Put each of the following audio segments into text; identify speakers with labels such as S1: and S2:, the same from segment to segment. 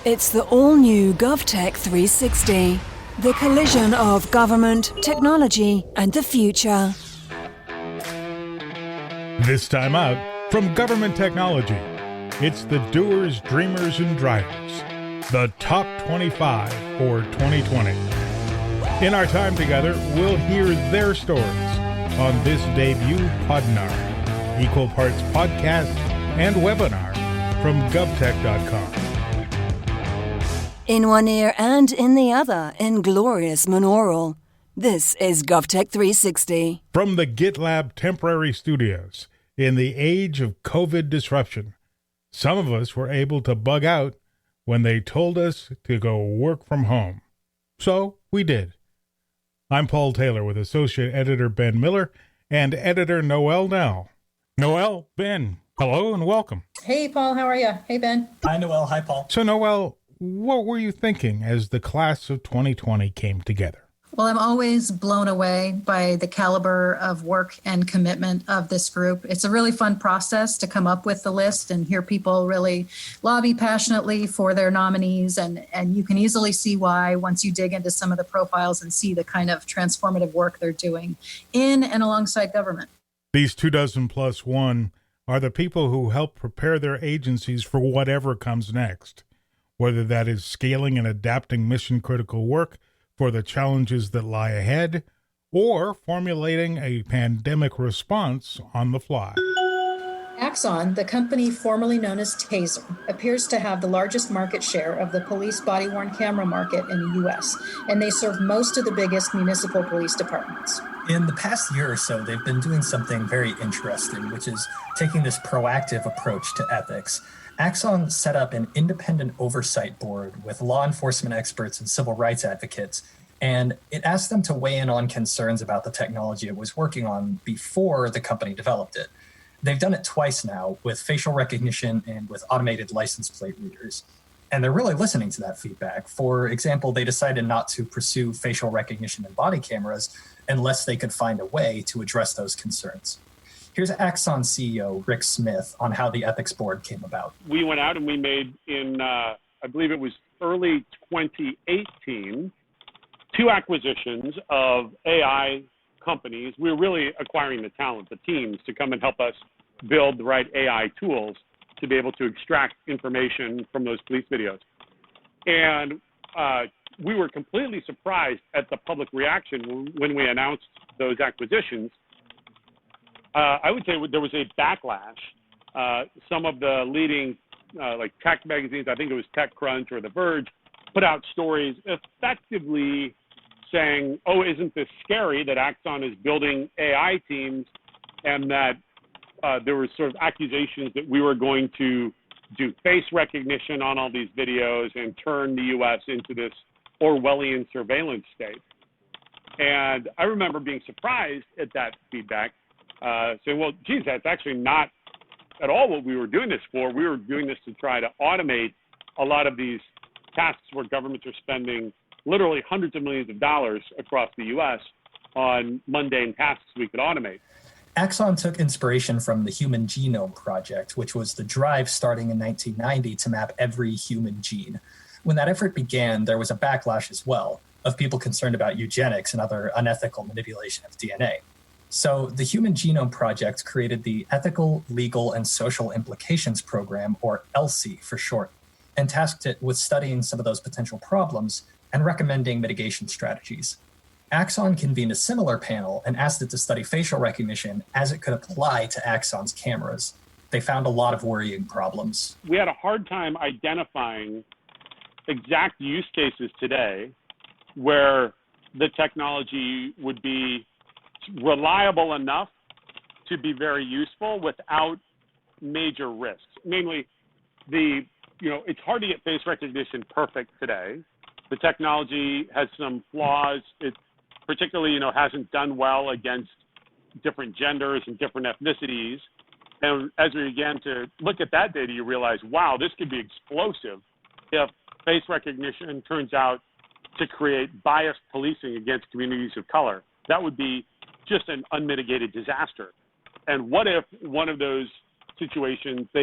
S1: It's the all-new GovTech 360, the collision of government, technology, and the future.
S2: This time out, from Government Technology, it's the Doers, Dreamers, and Drivers, the Top 25 for 2020. In our time together, we'll hear their stories on this debut Podnar, equal parts podcast and webinar from GovTech.com.
S1: In one ear and in the other, in glorious monaural. This is GovTech 360.
S2: From the GitLab temporary studios, in the age of COVID disruption, some of us were able to bug out when they told us to go work from home. So we did. I'm Paul Taylor with Associate Editor Ben Miller and Editor Noelle Knell. Noelle, Ben, hello and welcome.
S3: Hey, Paul, how are you? Hey, Ben.
S4: Hi, Noelle. Hi, Paul.
S2: So, Noelle, what were you thinking as the class of 2020 came together?
S3: Well, I'm always blown away by the caliber of work and commitment of this group. It's a really fun process to come up with the list and hear people really lobby passionately for their nominees. And you can easily see why once you dig into some of the profiles and see the kind of transformative work they're doing in and alongside government.
S2: These 24 plus 1 are the people who help prepare their agencies for whatever comes next, whether that is scaling and adapting mission-critical work for the challenges that lie ahead, or formulating a pandemic response on the fly.
S3: Axon, the company formerly known as Taser, appears to have the largest market share of the police body-worn camera market in the U.S., and they serve most of the biggest municipal police departments.
S4: In the past year or so, they've been doing something very interesting, which is taking this proactive approach to ethics. Axon set up an independent oversight board with law enforcement experts and civil rights advocates, and it asked them to weigh in on concerns about the technology it was working on before the company developed it. They've done it twice now with facial recognition and with automated license plate readers, and they're really listening to that feedback. For example, they decided not to pursue facial recognition in body cameras unless they could find a way to address those concerns. Here's Axon CEO Rick Smith on how the ethics board came about.
S5: We went out and we made in, I believe it was early 2018, 2 acquisitions of AI companies. We were really acquiring the talent, the teams, to come and help us build the right AI tools to be able to extract information from those police videos. And we were completely surprised at the public reaction when we announced those acquisitions. I would say there was a backlash. Some of the leading like tech magazines, I think it was TechCrunch or The Verge, put out stories effectively saying, oh, isn't this scary that Axon is building AI teams, and that there were sort of accusations that we were going to do face recognition on all these videos and turn the U.S. into this Orwellian surveillance state. And I remember being surprised at that feedback. Saying, well, geez, that's actually not at all what we were doing this for. We were doing this to try to automate a lot of these tasks where governments are spending literally hundreds of millions of dollars across the U.S. on mundane tasks we could automate.
S4: Axon took inspiration from the Human Genome Project, which was the drive starting in 1990 to map every human gene. When that effort began, there was a backlash as well of people concerned about eugenics and other unethical manipulation of DNA. So the Human Genome Project created the Ethical, Legal, and Social Implications Program, or ELSI for short, and tasked it with studying some of those potential problems and recommending mitigation strategies. Axon convened a similar panel and asked it to study facial recognition as it could apply to Axon's cameras. They found a lot of worrying problems.
S5: We had a hard time identifying exact use cases today where the technology would be reliable enough to be very useful without major risks. Namely, it's hard to get face recognition perfect today. The technology has some flaws. It particularly, hasn't done well against different genders and different ethnicities. And as we began to look at that data, you realize, wow, this could be explosive if face recognition turns out to create biased policing against communities of color. That would be just an unmitigated disaster. And what if one of those situations, they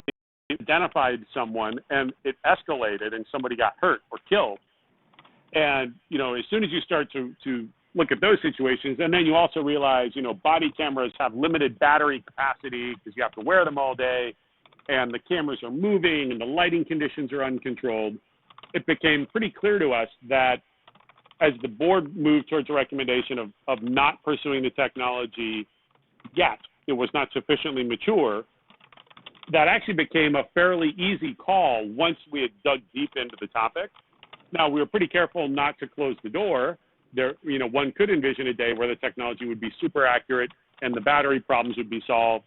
S5: identified someone and it escalated and somebody got hurt or killed. And, as soon as you start to look at those situations, and then you also realize, body cameras have limited battery capacity because you have to wear them all day, and the cameras are moving and the lighting conditions are uncontrolled, it became pretty clear to us that as the board moved towards a recommendation of not pursuing the technology yet, it was not sufficiently mature, that actually became a fairly easy call once we had dug deep into the topic. Now, we were pretty careful not to close the door. There, one could envision a day where the technology would be super accurate and the battery problems would be solved.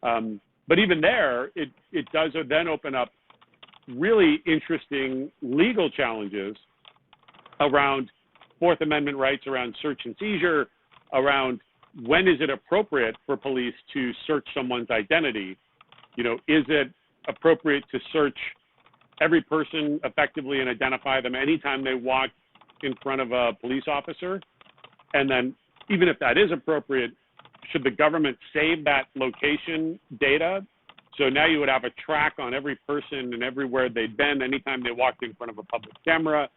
S5: But even there, it does then open up really interesting legal challenges around Fourth Amendment rights, around search and seizure, around when is it appropriate for police to search someone's identity? Is it appropriate to search every person effectively and identify them anytime they walk in front of a police officer? And then even if that is appropriate, should the government save that location data? So now you would have a track on every person and everywhere they'd been anytime they walked in front of a public camera.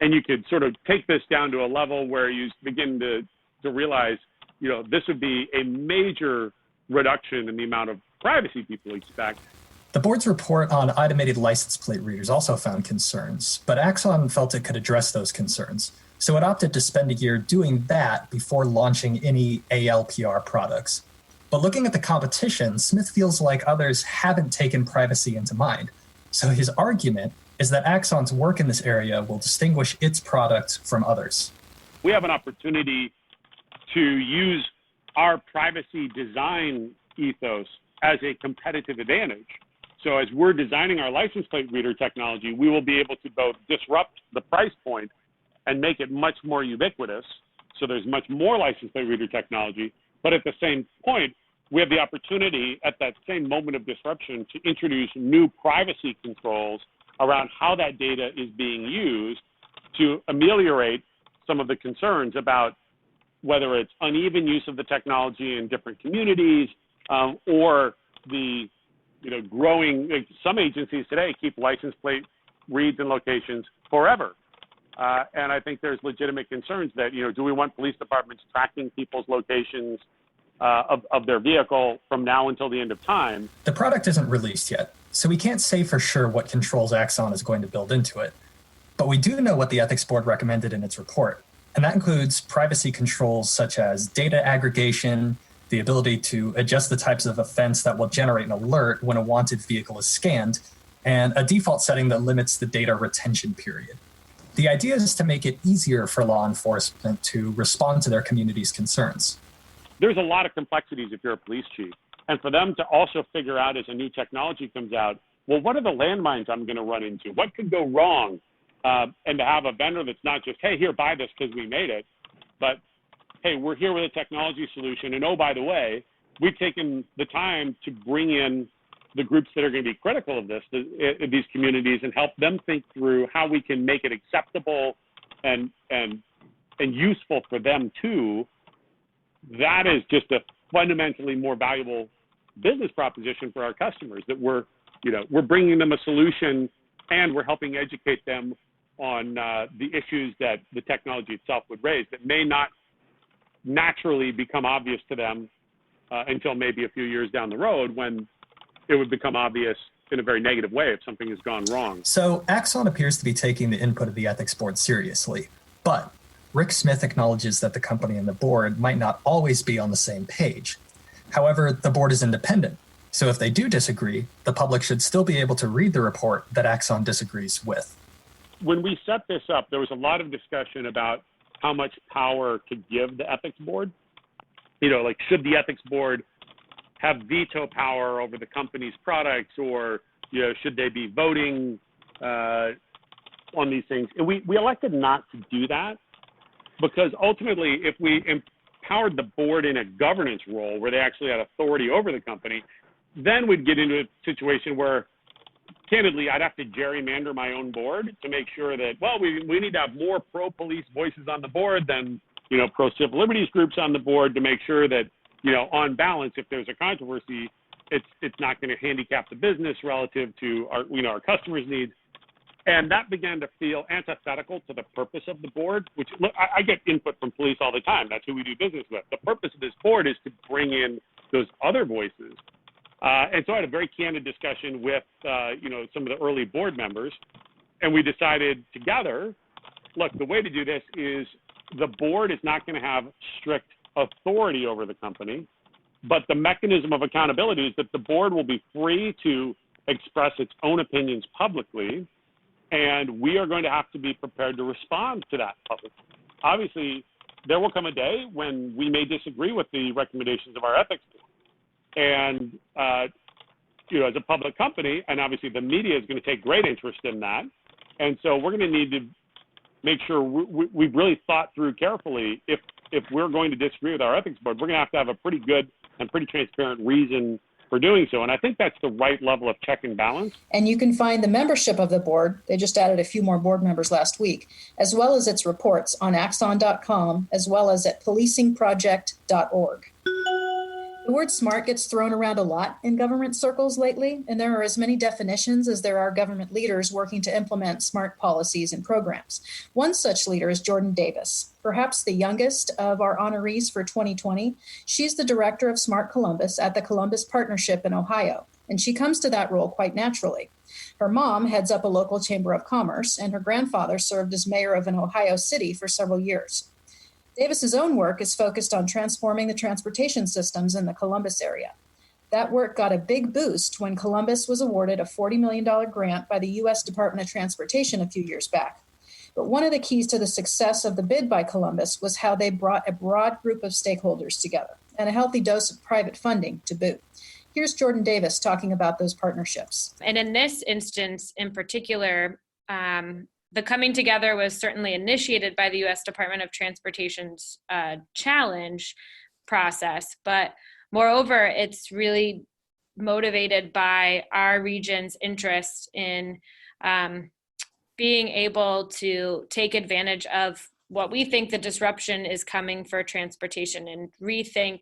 S5: And you could sort of take this down to a level where you begin to realize, this would be a major reduction in the amount of privacy people expect.
S4: The board's report on automated license plate readers also found concerns, but Axon felt it could address those concerns. So it opted to spend a year doing that before launching any ALPR products. But looking at the competition, Smith feels like others haven't taken privacy into mind. So his argument is that Axon's work in this area will distinguish its product from others.
S5: We have an opportunity to use our privacy design ethos as a competitive advantage. So as we're designing our license plate reader technology, we will be able to both disrupt the price point and make it much more ubiquitous. So there's much more license plate reader technology, but at the same point, we have the opportunity at that same moment of disruption to introduce new privacy controls around how that data is being used to ameliorate some of the concerns about whether it's uneven use of the technology in different communities or the growing, some agencies today keep license plate reads and locations forever. And I think there's legitimate concerns that, do we want police departments tracking people's locations of their vehicle from now until the end of time?
S4: The product isn't released yet, so we can't say for sure what controls Axon is going to build into it. But we do know what the ethics board recommended in its report, and that includes privacy controls such as data aggregation, the ability to adjust the types of offense that will generate an alert when a wanted vehicle is scanned, and a default setting that limits the data retention period. The idea is to make it easier for law enforcement to respond to their community's concerns.
S5: There's a lot of complexities if you're a police chief. And for them to also figure out as a new technology comes out, well, what are the landmines I'm going to run into? What could go wrong? And to have a vendor that's not just, hey, here, buy this because we made it, but hey, we're here with a technology solution. And oh, by the way, we've taken the time to bring in the groups that are going to be critical of this, these communities, and help them think through how we can make it acceptable and useful for them too. That is just a fundamentally more valuable business proposition for our customers, that we're bringing them a solution and we're helping educate them on the issues that the technology itself would raise that may not naturally become obvious to them until maybe a few years down the road, when it would become obvious in a very negative way if something has gone wrong.
S4: So Axon appears to be taking the input of the ethics board seriously, but Rick Smith acknowledges that the company and the board might not always be on the same page. However, the board is independent, so if they do disagree, the public should still be able to read the report that Axon disagrees with.
S5: When we set this up, there was a lot of discussion about how much power to give the ethics board. Should the ethics board have veto power over the company's products, or should they be voting on these things? And we elected not to do that, because ultimately, if we empowered the board in a governance role where they actually had authority over the company, then we'd get into a situation where, candidly, I'd have to gerrymander my own board to make sure that, well, we need to have more pro-police voices on the board than, pro-civil liberties groups on the board, to make sure that, on balance, if there's a controversy, it's not going to handicap the business relative to our customers' needs. And that began to feel antithetical to the purpose of the board, which look, I get input from police all the time. That's who we do business with. The purpose of this board is to bring in those other voices. And so I had a very candid discussion with, some of the early board members, and we decided together, look, the way to do this is the board is not going to have strict authority over the company, but the mechanism of accountability is that the board will be free to express its own opinions publicly, and we are going to have to be prepared to respond to that publicly. Obviously, there will come a day when we may disagree with the recommendations of our ethics board. And, as a public company, and obviously the media is going to take great interest in that. And so we're going to need to make sure we've really thought through carefully if we're going to disagree with our ethics board, we're going to have a pretty good and pretty transparent reason for doing so. And I think that's the right level of check and balance.
S3: And you can find the membership of the board. They just added a few more board members last week, as well as its reports on axon.com, as well as at policingproject.org. The word smart gets thrown around a lot in government circles lately, and there are as many definitions as there are government leaders working to implement smart policies and programs. One such leader is Jordan Davis, perhaps the youngest of our honorees for 2020. She's the director of Smart Columbus at the Columbus Partnership in Ohio, and she comes to that role quite naturally. Her mom heads up a local chamber of commerce, and her grandfather served as mayor of an Ohio city for several years. Davis's own work is focused on transforming the transportation systems in the Columbus area. That work got a big boost when Columbus was awarded a $40 million grant by the U.S. Department of Transportation a few years back. But one of the keys to the success of the bid by Columbus was how they brought a broad group of stakeholders together and a healthy dose of private funding to boot. Here's Jordan Davis talking about those partnerships.
S6: And in this instance in particular, the coming together was certainly initiated by the U.S. Department of Transportation's challenge process, but moreover, it's really motivated by our region's interest in being able to take advantage of what we think the disruption is coming for transportation and rethink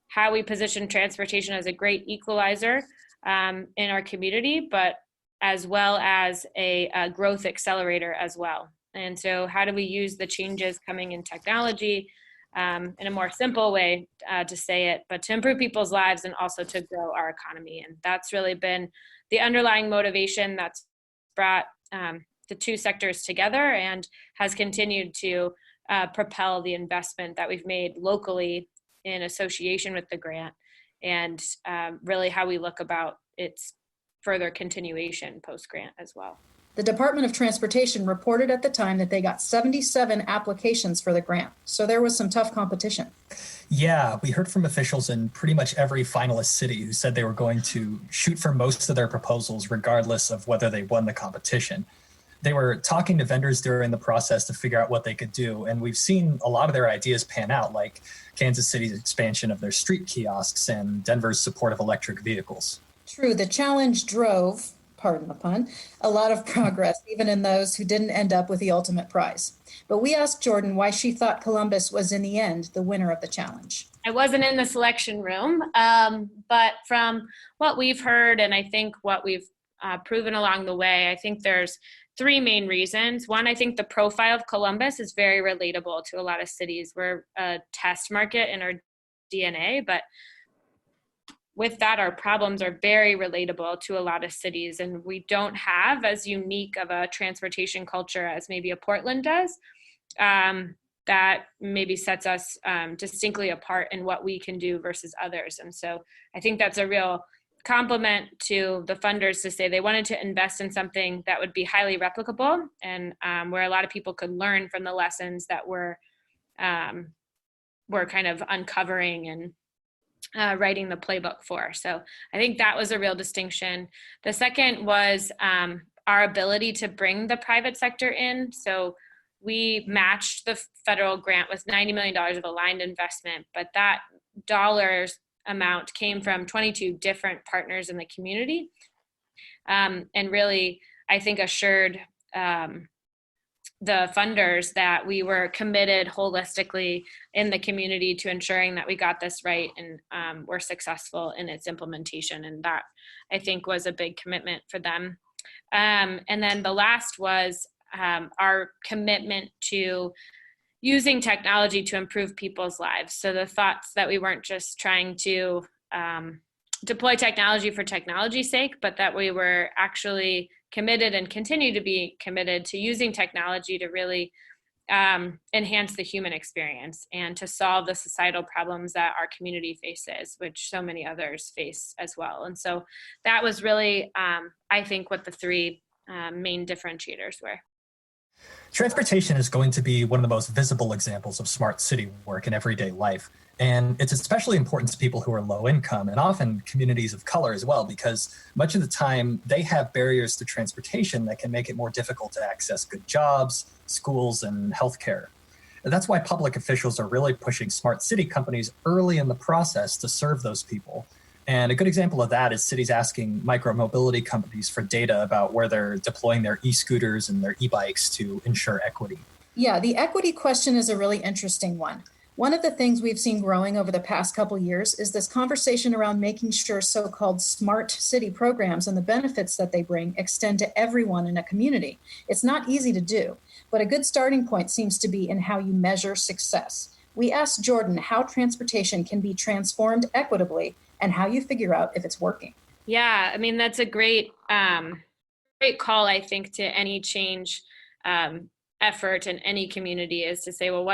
S6: how we position transportation as a great equalizer in our community, but as well as a growth accelerator as well. And so how do we use the changes coming in technology in a more simple way to say it, but to improve people's lives and also to grow our economy? And that's really been the underlying motivation that's brought the two sectors together and has continued to propel the investment that we've made locally in association with the grant, and really how we look about its further continuation post-grant as well.
S3: The Department of Transportation reported at the time that they got 77 applications for the grant, so there was some tough competition.
S4: Yeah, we heard from officials in pretty much every finalist city who said they were going to shoot for most of their proposals regardless of whether they won the competition. They were talking to vendors during the process to figure out what they could do, and we've seen a lot of their ideas pan out, like Kansas City's expansion of their street kiosks and Denver's support of electric vehicles. True,
S3: the challenge drove, pardon the pun, a lot of progress, even in those who didn't end up with the ultimate prize. But we asked Jordan why she thought Columbus was, in the end, the winner of the challenge.
S6: I wasn't in the selection room, but from what we've heard, and I think what we've proven along the way, I think there's three main reasons. One, I think the profile of Columbus is very relatable to a lot of cities. We're a test market in our DNA, but with that, our problems are very relatable to a lot of cities, and we don't have as unique of a transportation culture as maybe a Portland does. That maybe sets us distinctly apart in what we can do versus others. And so I think that's a real compliment to the funders to say they wanted to invest in something that would be highly replicable and where a lot of people could learn from the lessons that we're kind of uncovering and writing the playbook for. So I think that was a real distinction. The second was our ability to bring the private sector in. So we matched the federal grant with $90 million of aligned investment, but that dollars amount came from 22 different partners in the community. And really, I think assured the funders that we were committed holistically in the community to ensuring that we got this right and were successful in its implementation. And that, I think, was a big commitment for them. And then the last was our commitment to using technology to improve people's lives. So the thoughts that we weren't just trying to deploy technology for technology's sake, but that we were actually committed and continue to be committed to using technology to really enhance the human experience and to solve the societal problems that our community faces, which so many others face as well. And so that was really, I think, what the three main differentiators were.
S4: Transportation is going to be one of the most visible examples of smart city work in everyday life. And it's especially important to people who are low income and often communities of color as well, because much of the time they have barriers to transportation that can make it more difficult to access good jobs, schools, and healthcare. And that's why public officials are really pushing smart city companies early in the process to serve those people. And a good example of that is cities asking micro-mobility companies for data about where they're deploying their e-scooters and their e-bikes to ensure equity.
S3: Yeah, the equity question is a really interesting one. One of the things we've seen growing over the past couple years is this conversation around making sure so-called smart city programs and the benefits that they bring extend to everyone in a community. It's not easy to do, but a good starting point seems to be in how you measure success. We asked Jordan how transportation can be transformed equitably and how you figure out if it's working.
S6: Yeah, I mean, that's a great call, I think, to any change effort in any community, is to say, well,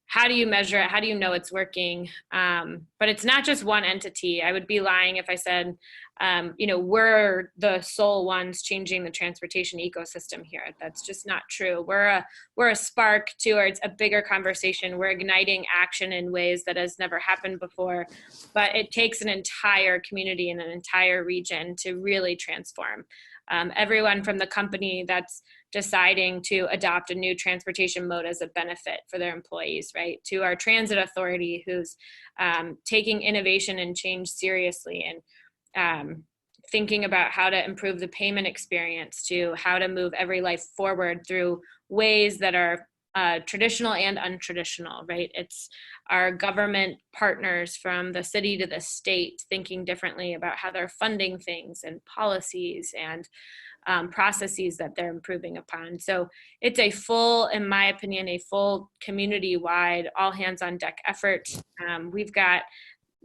S6: how do you measure it? How do you know it's working? But it's not just one entity. I would be lying if I said, we're the sole ones changing the transportation ecosystem here. That's just not true. We're a spark towards a bigger conversation. We're igniting action in ways that has never happened before. But it takes an entire community and an entire region to really transform. Everyone from the company that's deciding to adopt a new transportation mode as a benefit for their employees, right? To our transit authority who's taking innovation and change seriously and thinking about how to improve the payment experience, to how to move every life forward through ways that are traditional and untraditional, right? It's our government partners from the city to the state thinking differently about how they're funding things and policies and processes that they're improving upon. So it's in my opinion, a full community-wide, all hands on deck effort. We've got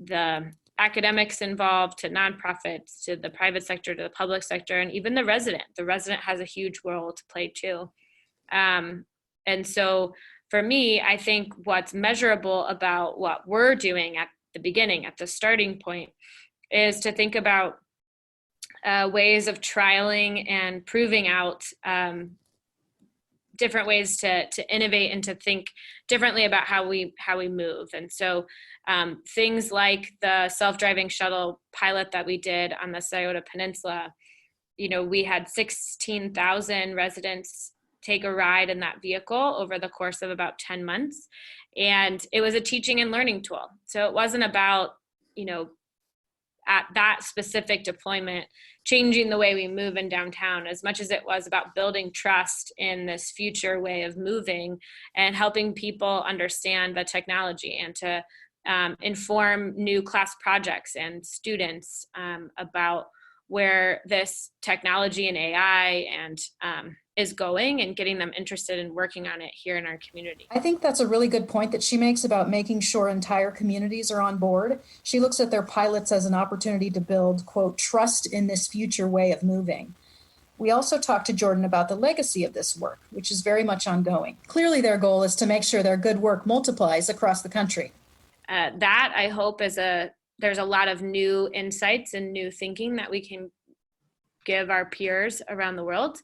S6: the academics involved, to nonprofits, to the private sector, to the public sector, and even the resident. The resident has a huge role to play too. And so for me, I think what's measurable about what we're doing at the beginning, at the starting point, is to think about ways of trialing and proving out different ways to innovate and to think differently about how we move. And so things like the self-driving shuttle pilot that we did on the Scioto Peninsula, we had 16,000 residents take a ride in that vehicle over the course of about 10 months. And it was a teaching and learning tool. So it wasn't about, at that specific deployment, changing the way we move in downtown, as much as it was about building trust in this future way of moving and helping people understand the technology and to inform new class projects and students about where this technology and AI and is going, and getting them interested in working on it here in our community.
S3: I think that's a really good point that she makes about making sure entire communities are on board. She looks at their pilots as an opportunity to build, quote, trust in this future way of moving. We also talked to Jordan about the legacy of this work, which is very much ongoing. Clearly, their goal is to make sure their good work multiplies across the country.
S6: That, I hope, there's a lot of new insights and new thinking that we can give our peers around the world.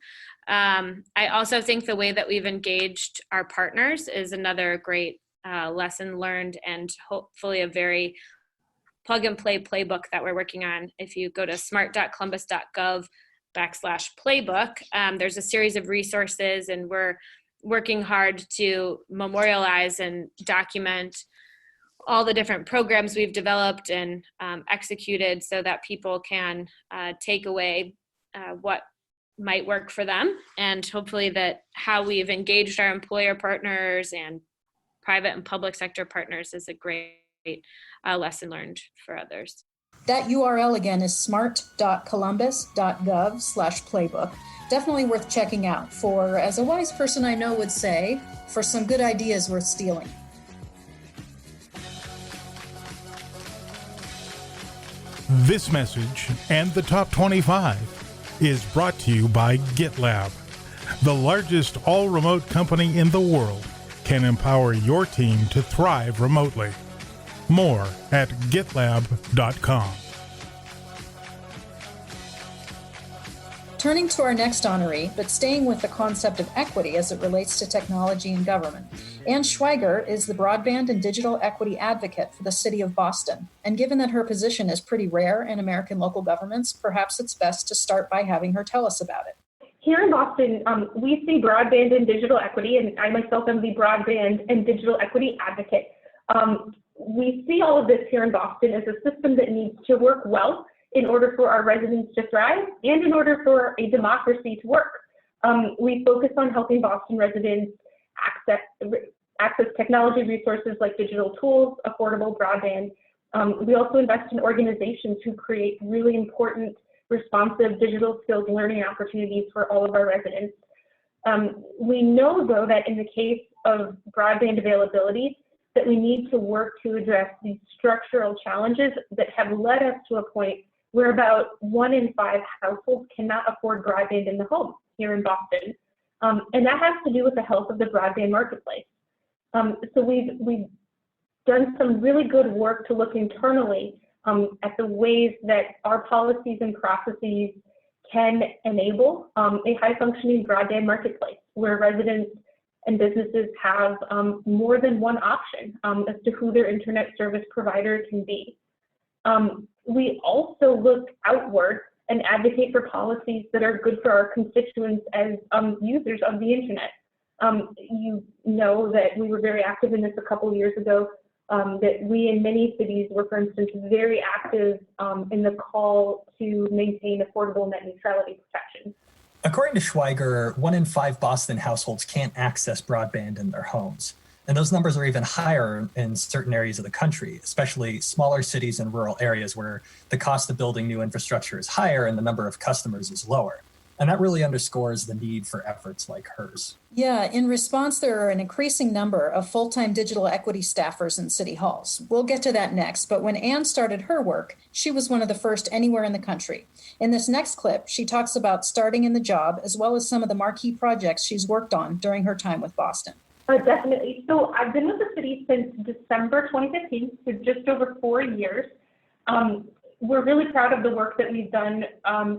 S6: I also think the way that we've engaged our partners is another great lesson learned, and hopefully a very plug and play playbook that we're working on. If you go to smart.columbus.gov/playbook, there's a series of resources, and we're working hard to memorialize and document all the different programs we've developed and executed so that people can take away what might work for them. And hopefully that how we've engaged our employer partners and private and public sector partners is a great lesson learned for others.
S3: That URL again is smart.columbus.gov/playbook. Definitely worth checking out for, as a wise person I know would say, for some good ideas worth stealing.
S2: This message and the Top 25 is brought to you by GitLab. The largest all-remote company in the world can empower your team to thrive remotely. More at gitlab.com.
S3: Turning to our next honoree, but staying with the concept of equity as it relates to technology and government. Ann Schwieger is the broadband and digital equity advocate for the city of Boston. And given that her position is pretty rare in American local governments, perhaps it's best to start by having her tell us about it.
S7: Here in Boston, we see broadband and digital equity, and I myself am the broadband and digital equity advocate. We see all of this here in Boston as a system that needs to work well in order for our residents to thrive and in order for a democracy to work. We focus on helping Boston residents access technology resources like digital tools, affordable broadband. We also invest in organizations who create really important, responsive digital skills learning opportunities for all of our residents. We know, though, that in the case of broadband availability, that we need to work to address these structural challenges that have led us to a point where about 1 in 5 households cannot afford broadband in the home here in Boston. And that has to do with the health of the broadband marketplace. So we've done some really good work to look internally at the ways that our policies and processes can enable a high-functioning broadband marketplace where residents and businesses have more than one option as to who their internet service provider can be. We also look outward and advocate for policies that are good for our constituents as users of the internet. You know that we were very active in this a couple of years ago, that we in many cities were, for instance, very active in the call to maintain affordable net neutrality protection.
S4: According to Schwieger, 1 in 5 Boston households can't access broadband in their homes. And those numbers are even higher in certain areas of the country, especially smaller cities and rural areas where the cost of building new infrastructure is higher and the number of customers is lower. And that really underscores the need for efforts like hers.
S3: Yeah, in response, there are an increasing number of full-time digital equity staffers in city halls. We'll get to that next, but when Ann started her work, she was one of the first anywhere in the country. In this next clip, she talks about starting in the job, as well as some of the marquee projects she's worked on during her time with Boston.
S7: Definitely. So I've been with the city since December 2015, so just over 4 years. We're really proud of the work that we've done,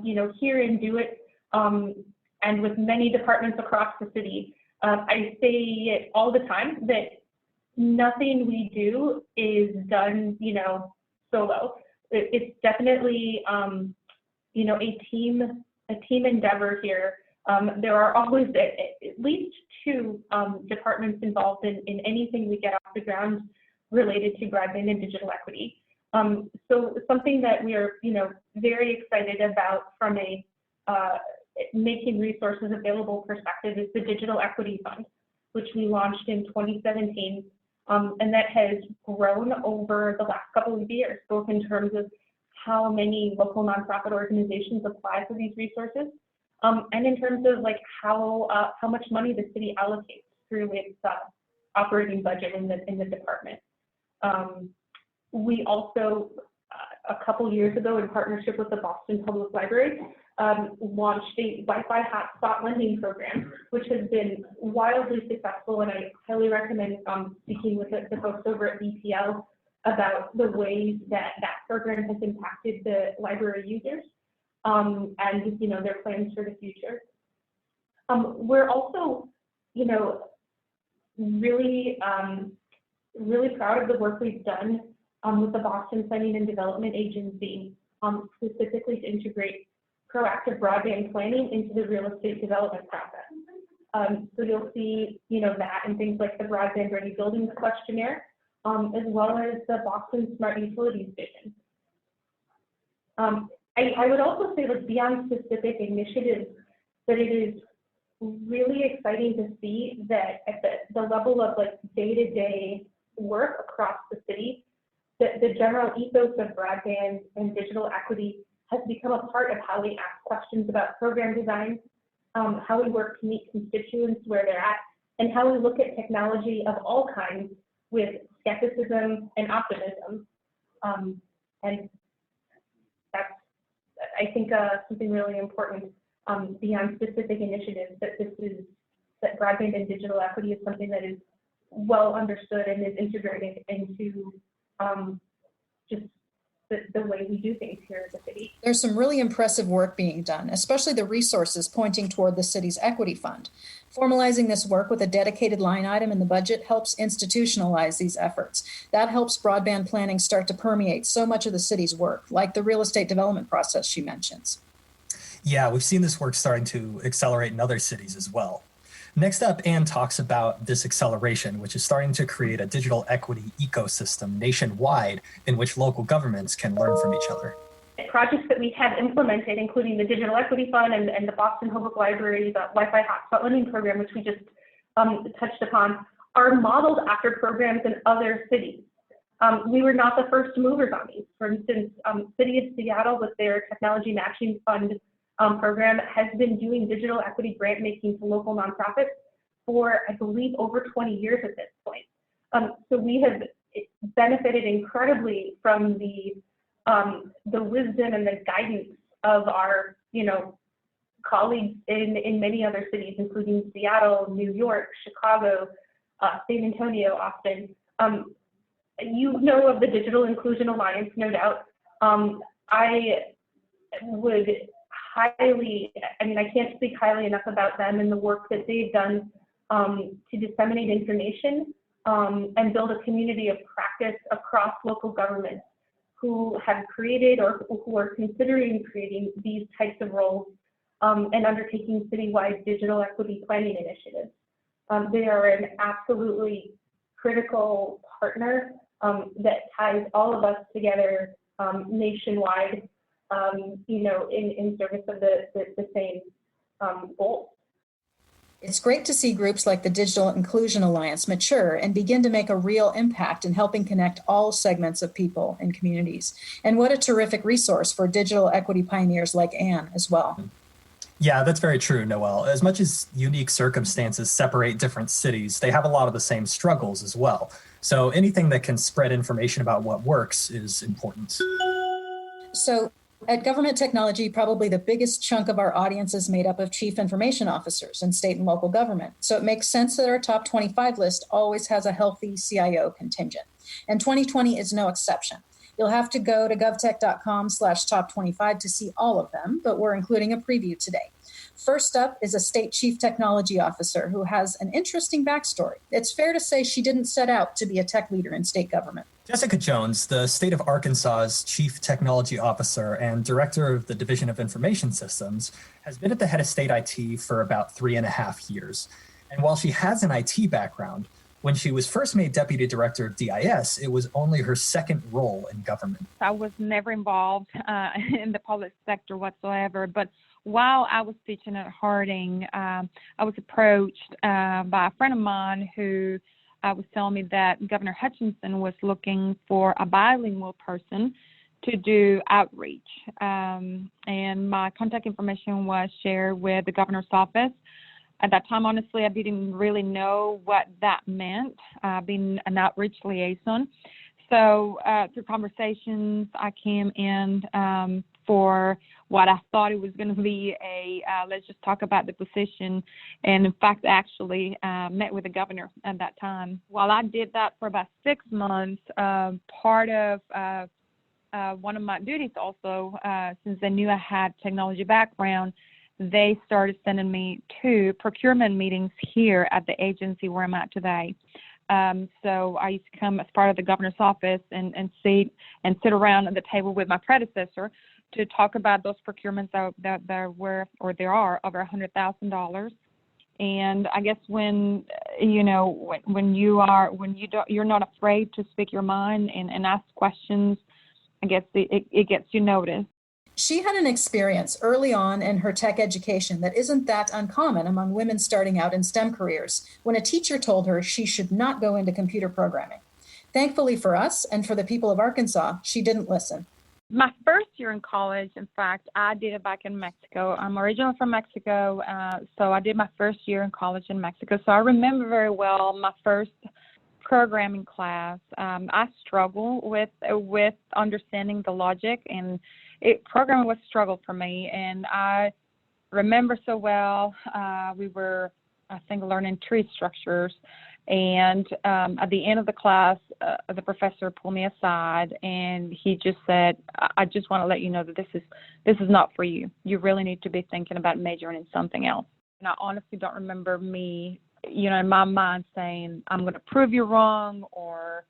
S7: here in DoIT, and with many departments across the city. I say it all the time that nothing we do is done, solo. It's definitely, a team endeavor here. There are always at least 2 departments involved in anything we get off the ground related to broadband and digital equity. So something that we are, very excited about from a making resources available perspective is the Digital Equity Fund, which we launched in 2017, and that has grown over the last couple of years, both in terms of how many local nonprofit organizations apply for these resources, and in terms of how much money the city allocates through its operating budget in the department. We also, a couple years ago, in partnership with the Boston Public Library, launched a Wi-Fi hotspot lending program, which has been wildly successful, and I highly recommend speaking with the folks over at BPL about the ways that program has impacted the library users and their plans for the future. We're also really proud of the work we've done with the Boston Planning and Development Agency, specifically to integrate proactive broadband planning into the real estate development process. So you'll see, that and things like the Broadband Ready Buildings Questionnaire, as well as the Boston Smart Utilities Vision. I would also say that beyond specific initiatives that it is really exciting to see that at the level of like day-to-day work across the city, that the general ethos of broadband and digital equity has become a part of how we ask questions about program design, how we work to meet constituents where they're at, and how we look at technology of all kinds with skepticism and optimism. And that's, I think, something really important beyond specific initiatives, that broadband and digital equity is something that is well understood and is integrated into just the way we do things here at the city.
S3: There's some really impressive work being done, especially the resources pointing toward the city's equity fund. Formalizing this work with a dedicated line item in the budget helps institutionalize these efforts. That helps broadband planning start to permeate so much of the city's work, like the real estate development process she mentions.
S4: Yeah, we've seen this work starting to accelerate in other cities as well. Next up, Anne talks about this acceleration, which is starting to create a digital equity ecosystem nationwide in which local governments can learn from each other.
S7: Projects that we have implemented, including the Digital Equity Fund and the Boston Public Library, the Wi-Fi hotspot lending program, which we just touched upon, are modeled after programs in other cities. We were not the first movers on these. For instance, City of Seattle with their Technology Matching Fund program has been doing digital equity grant making to local nonprofits for, I believe, over 20 years at this point. So we have benefited incredibly from the wisdom and the guidance of our, colleagues in many other cities, including Seattle, New York, Chicago, San Antonio, Austin. You know of the Digital Inclusion Alliance, no doubt. I would I can't speak highly enough about them and the work that they've done to disseminate information and build a community of practice across local governments who have created or who are considering creating these types of roles and undertaking citywide digital equity planning initiatives. They are an absolutely critical partner that ties all of us together nationwide, in service of the same goal.
S3: It's great to see groups like the Digital Inclusion Alliance mature and begin to make a real impact in helping connect all segments of people and communities. And what a terrific resource for digital equity pioneers like Anne as well.
S4: Yeah, that's very true, Noelle. As much as unique circumstances separate different cities, they have a lot of the same struggles as well. So anything that can spread information about what works is important.
S3: So at Government Technology, probably the biggest chunk of our audience is made up of chief information officers in state and local government. So it makes sense that our top 25 list always has a healthy CIO contingent. And 2020 is no exception. You'll have to go to govtech.com/top25 to see all of them, but we're including a preview today. First up is a state chief technology officer who has an interesting backstory. It's fair to say she didn't set out to be a tech leader in state government.
S4: Yessica Jones, the state of Arkansas's chief technology officer and director of the Division of Information Systems, has been at the head of state IT for about 3.5 years. And while she has an IT background, when she was first made deputy director of DIS, it was only her second role in government.
S8: I was never involved in the public sector whatsoever, but while I was teaching at Harding, I was approached by a friend of mine who was telling me that Governor Hutchinson was looking for a bilingual person to do outreach. And my contact information was shared with the governor's office. At that time, honestly, I didn't really know what that meant, being an outreach liaison. So through conversations, I came in for what I thought it was going to be let's just talk about the position. And in fact, actually met with the governor at that time. While I did that for about 6 months, part of one of my duties also, since they knew I had technology background, they started sending me to procurement meetings here at the agency where I'm at today. So I used to come as part of the governor's office and sit around at the table with my predecessor to talk about those procurements that there were or there are over $100,000. And I guess when you're not afraid to speak your mind and ask questions, I guess it gets you noticed.
S3: She had an experience early on in her tech education that isn't that uncommon among women starting out in STEM careers, when a teacher told her she should not go into computer programming. Thankfully for us and for the people of Arkansas, she didn't listen.
S8: My first year in college, in fact, I did it back in Mexico. I'm originally from Mexico, so I did my first year in college in Mexico. So I remember very well my first programming class. I struggle with understanding the logic, and programming was a struggle for me. And I remember so well, we were, I think, learning tree structures. And at the end of the class, the professor pulled me aside, and he just said, "I just want to let you know that this is not for you. You really need to be thinking about majoring in something else." And I honestly don't remember me, in my mind saying, "I'm going to prove you wrong," or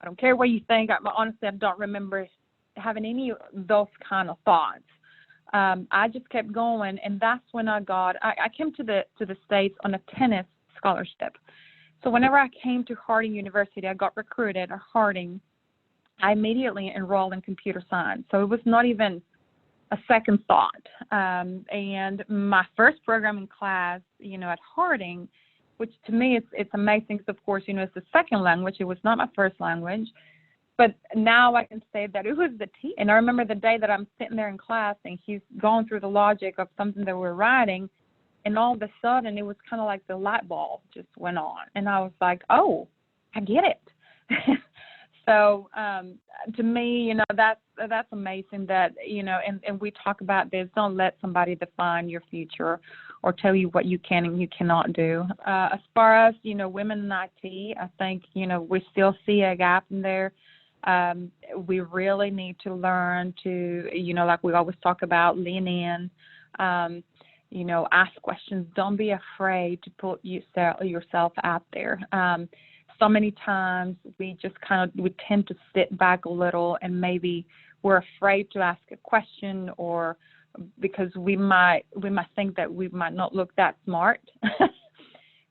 S8: "I don't care what you think." Honestly, I don't remember having any of those kind of thoughts. I just kept going, and that's when I came to the States on a tennis scholarship. So whenever I came to Harding University, I got recruited at Harding. I immediately enrolled in computer science. So it was not even a second thought. And my first programming class, at Harding, which to me it's amazing because, of course, it's the second language. It was not my first language. But now I can say that it was the teacher. And I remember the day that I'm sitting there in class and he's going through the logic of something that we're writing. And all of a sudden, it was kind of like the light bulb just went on. And I was like, oh, I get it. So to me, that's amazing that, and we talk about this, don't let somebody define your future or tell you what you can and you cannot do. As far as, women in IT, I think, we still see a gap in there. We really need to learn to, like we always talk about, lean in. Ask questions. Don't be afraid to put yourself out there. So many times we just we tend to sit back a little, and maybe we're afraid to ask a question, or because we might think that we might not look that smart.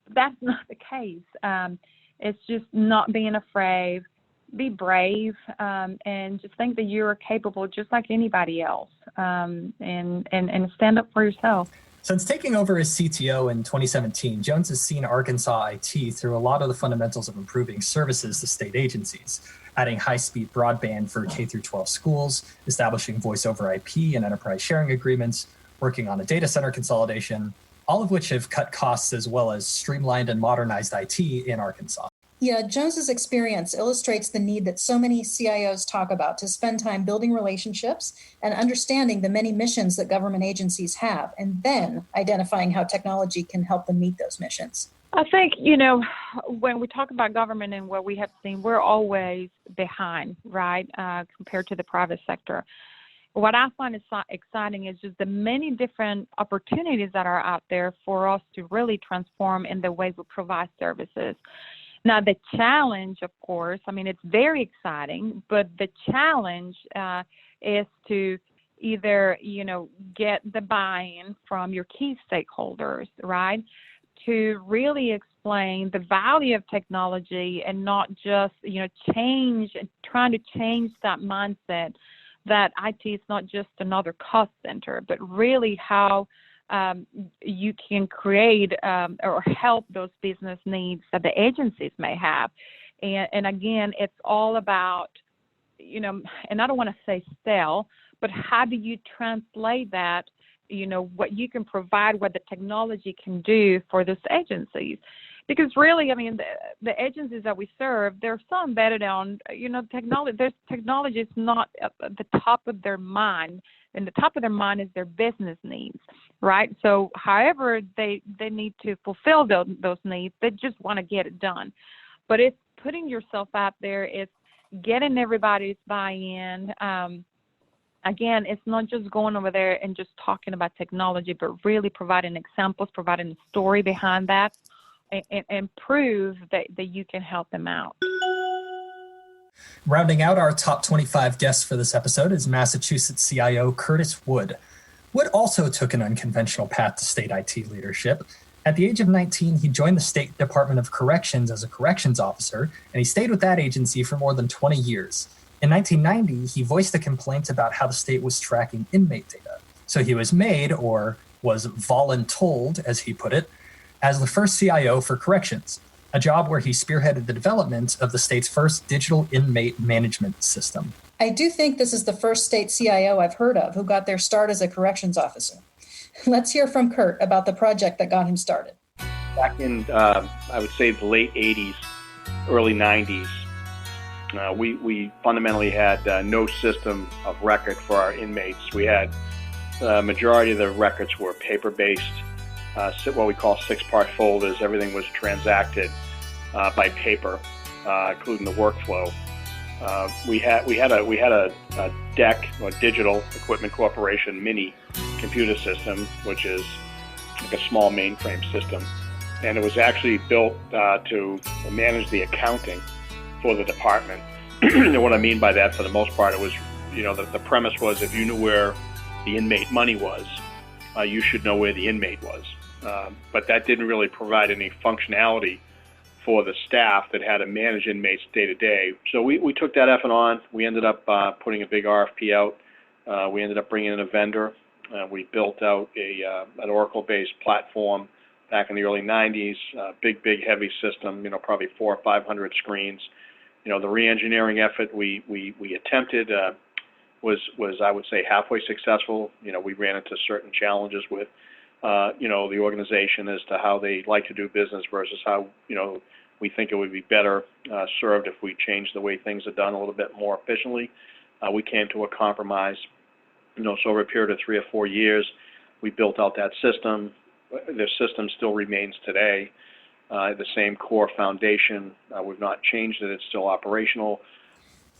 S8: That's not the case. It's just not being afraid. Be brave, and just think that you're capable just like anybody else, and stand up for yourself.
S4: Since taking over as CTO in 2017, Jones has seen Arkansas IT through a lot of the fundamentals of improving services to state agencies, adding high-speed broadband for K-12 schools, establishing voice-over IP and enterprise sharing agreements, working on a data center consolidation, all of which have cut costs as well as streamlined and modernized IT in Arkansas.
S3: Yeah, Jones's experience illustrates the need that so many CIOs talk about to spend time building relationships and understanding the many missions that government agencies have, and then identifying how technology can help them meet those missions.
S8: I think, when we talk about government and what we have seen, we're always behind, right, compared to the private sector. What I find is exciting is just the many different opportunities that are out there for us to really transform in the ways we provide services. Now, the challenge, of course, it's very exciting, but the challenge is to either, get the buy-in from your key stakeholders, right, to really explain the value of technology and not just, trying to change that mindset that IT is not just another cost center, but really how you can create or help those business needs that the agencies may have. And again, it's all about, and I don't want to say sell, but how do you translate that, what you can provide, what the technology can do for those agencies? Because really, the agencies that we serve, they're so embedded on, technology. Their technology is not at the top of their mind, and the top of their mind is their business needs, right? So however they need to fulfill those needs, they just want to get it done. But it's putting yourself out there, it's getting everybody's buy-in. Again, it's not just going over there and just talking about technology, but really providing examples, providing a story behind that, and prove that you can help them out.
S4: Rounding out our top 25 guests for this episode is Massachusetts CIO Curt Wood. Wood also took an unconventional path to state IT leadership. At the age of 19, he joined the State Department of Corrections as a corrections officer, and he stayed with that agency for more than 20 years. In 1990, he voiced a complaint about how the state was tracking inmate data. So he was made, or was voluntold, as he put it, as the first CIO for corrections, a job where he spearheaded the development of the state's first digital inmate management system.
S3: I do think this is the first state CIO I've heard of who got their start as a corrections officer. Let's hear from Curt about the project that got him started.
S9: Back in, I would say, the late 80s, early 90s, we fundamentally had no system of record for our inmates. We had the majority of the records were paper-based, what we call six-part folders. Everything was transacted by paper, including the workflow. We had a DEC, or Digital Equipment Corporation mini computer system, which is like a small mainframe system, and it was actually built to manage the accounting for the department. And what I mean by that, for the most part, it was, the premise was if you knew where the inmate money was, you should know where the inmate was. But that didn't really provide any functionality for the staff that had to manage inmates day to day. So we took that effort on. We ended up putting a big RFP out. We ended up bringing in a vendor. We built out an Oracle-based platform back in the early 90s, big, heavy system, probably 400 or 500 screens. The re-engineering effort we attempted was, I would say, halfway successful. We ran into certain challenges with, the organization as to how they like to do business versus how, we think it would be better served if we changed the way things are done a little bit more efficiently. We came to a compromise. So over a period of 3 or 4 years, we built out that system. The system still remains today. The same core foundation. We've not changed it. It's still operational.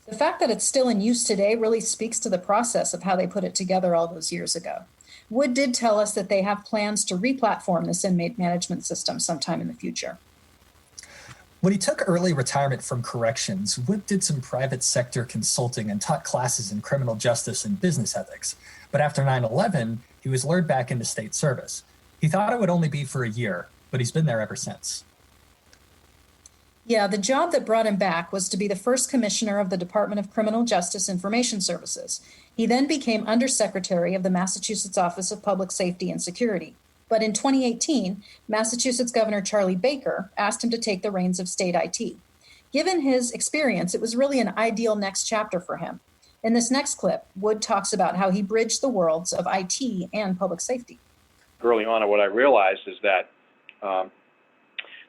S3: The fact that it's still in use today really speaks to the process of how they put it together all those years ago. Wood did tell us that they have plans to re-platform this inmate management system sometime in the future.
S4: When he took early retirement from corrections, Wood did some private sector consulting and taught classes in criminal justice and business ethics. But after 9/11, he was lured back into state service. He thought it would only be for a year, but he's been there ever since.
S3: Yeah, the job that brought him back was to be the first commissioner of the Department of Criminal Justice Information Services. He then became undersecretary of the Massachusetts Office of Public Safety and Security. But in 2018, Massachusetts Governor Charlie Baker asked him to take the reins of state IT. Given his experience, it was really an ideal next chapter for him. In this next clip, Wood talks about how he bridged the worlds of IT and public safety.
S9: Early on, what I realized is that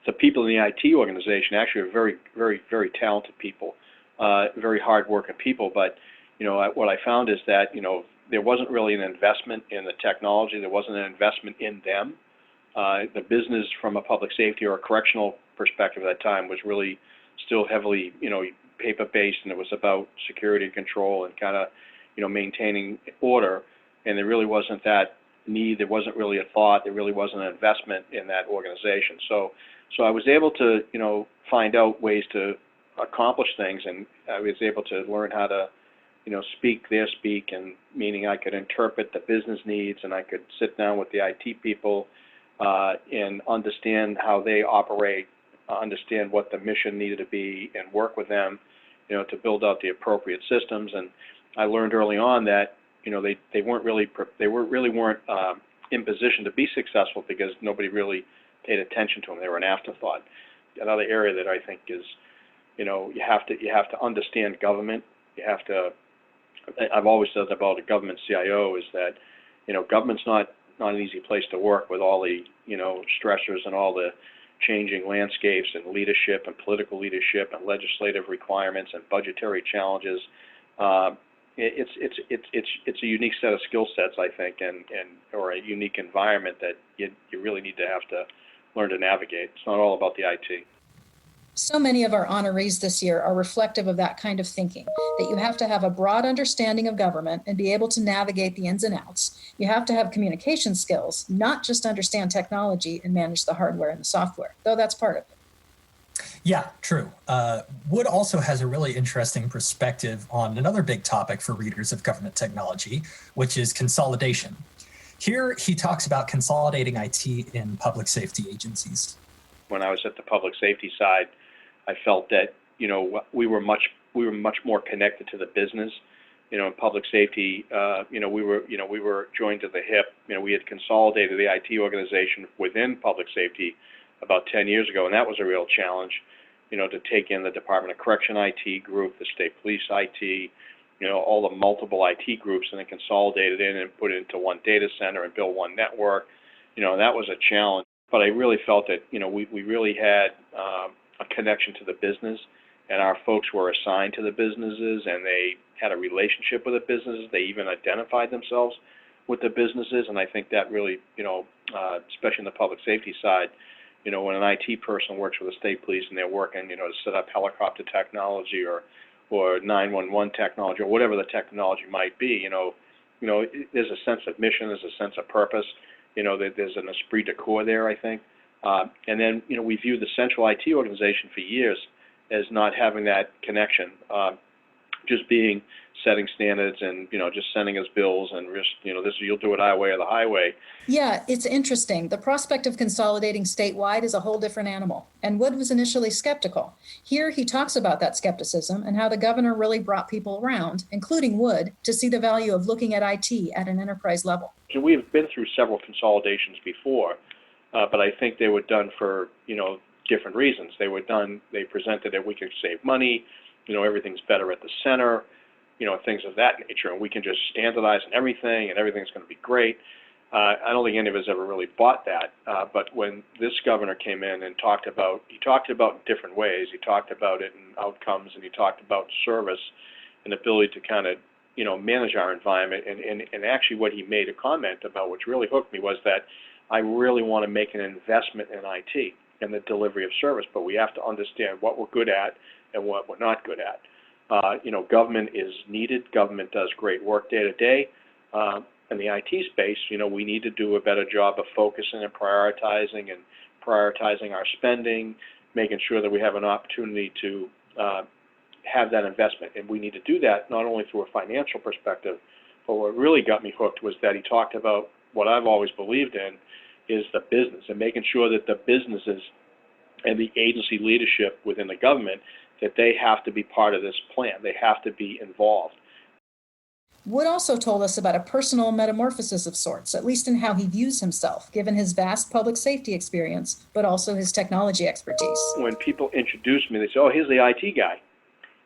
S9: the people in the IT organization actually are very, very, very talented people, very hard-working people. But what I found is that there wasn't really an investment in the technology. There wasn't an investment in them. The business from a public safety or a correctional perspective at that time was really still heavily, paper-based, and it was about security and control and kind of, maintaining order. And there really wasn't that need. There wasn't really a thought. There really wasn't an investment in that organization. So I was able to, find out ways to accomplish things, and I was able to learn how to, speak their speak, and meaning I could interpret the business needs, and I could sit down with the IT people and understand how they operate, understand what the mission needed to be, and work with them, to build out the appropriate systems. And I learned early on that, they weren't really in position to be successful because nobody really paid attention to them. They were an afterthought. Another area that I think is, you have to understand government. I've always said about a government CIO is that, government's not an easy place to work with all the, stressors and all the changing landscapes and leadership and political leadership and legislative requirements and budgetary challenges. It's a unique set of skill sets, I think, or a unique environment that you really need to have to learn to navigate. It's not all about the IT.
S3: So many of our honorees this year are reflective of that kind of thinking, that you have to have a broad understanding of government and be able to navigate the ins and outs. You have to have communication skills, not just understand technology and manage the hardware and the software, though that's part of it.
S4: Yeah, true. Wood also has a really interesting perspective on another big topic for readers of government technology, which is consolidation. Here, he talks about consolidating IT in public safety agencies.
S9: When I was at the public safety side, I felt that, we were much we were much more connected to the business. In public safety, we were joined to the hip. We had consolidated the IT organization within public safety about 10 years ago, and that was a real challenge, to take in the Department of Correction IT group, the state police IT, all the multiple IT groups, and then consolidate it in and put it into one data center and build one network. That was a challenge. But I really felt that, we really had a connection to the business, and our folks were assigned to the businesses, and they had a relationship with the businesses. They even identified themselves with the businesses, and I think that really, especially in the public safety side, when an IT person works with the state police and they're working, to set up helicopter technology or 911 technology or whatever the technology might be, there's a sense of mission, there's a sense of purpose, there's an esprit de corps there, I think. And then, we viewed the central IT organization for years as not having that connection, just being setting standards and, just sending us bills and just, this you'll do it our way or the highway.
S3: Yeah, it's interesting. The prospect of consolidating statewide is a whole different animal. And Wood was initially skeptical. Here he talks about that skepticism and how the governor really brought people around, including Wood, to see the value of looking at IT at an enterprise level.
S9: So we have been through several consolidations before, but I think they were done for, different reasons. They presented that we could save money, everything's better at the center, things of that nature, and we can just standardize on everything, and everything's going to be great. I don't think any of us ever really bought that, but when this governor came in and talked about different ways. He talked about it in outcomes, and he talked about service and ability to kind of, manage our environment, and actually what he made a comment about, which really hooked me, was that I really want to make an investment in IT and the delivery of service, but we have to understand what we're good at and what we're not good at. Government is needed. Government does great work day to day. In the IT space, we need to do a better job of focusing and prioritizing our spending, making sure that we have an opportunity to have that investment. And we need to do that not only through a financial perspective, but what really got me hooked was that he talked about what I've always believed in is the business, and making sure that the businesses and the agency leadership within the government, that they have to be part of this plan. They have to be involved.
S3: Wood also told us about a personal metamorphosis of sorts, at least in how he views himself, given his vast public safety experience, but also his technology expertise.
S9: When people introduce me, they say, oh, here's the IT guy.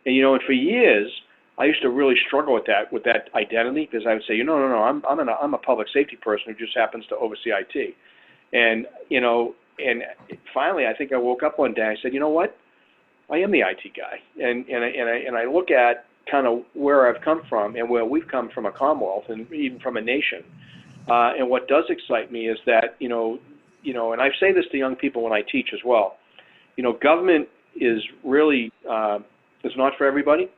S9: And, and for years, I used to really struggle with that identity, because I would say, no, I'm a public safety person who just happens to oversee IT. And, and finally, I think I woke up one day and I said, you know what? I am the IT guy. And I look at kind of where I've come from and where we've come from a Commonwealth and even from a nation. And what does excite me is that, and I say this to young people when I teach as well, government is really, is not for everybody.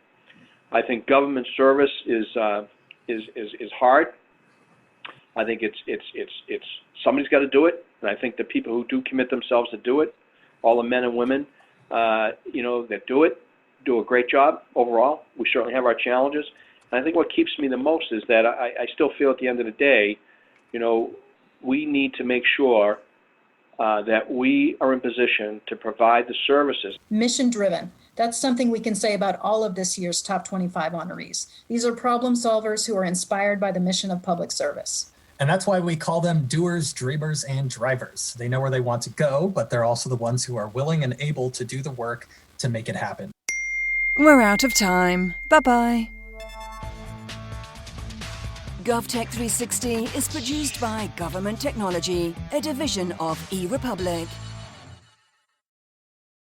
S9: I think government service is hard. I think it's somebody's got to do it, and I think the people who do commit themselves to do it, all the men and women, that do a great job overall. We certainly have our challenges, and I think what keeps me the most is that I still feel at the end of the day, we need to make sure that we are in position to provide the services.
S3: Mission driven. That's something we can say about all of this year's Top 25 honorees. These are problem solvers who are inspired by the mission of public service.
S4: And that's why we call them doers, dreamers, and drivers. They know where they want to go, but they're also the ones who are willing and able to do the work to make it happen.
S1: We're out of time. Bye-bye. GovTech 360 is produced by Government Technology, a division of eRepublic.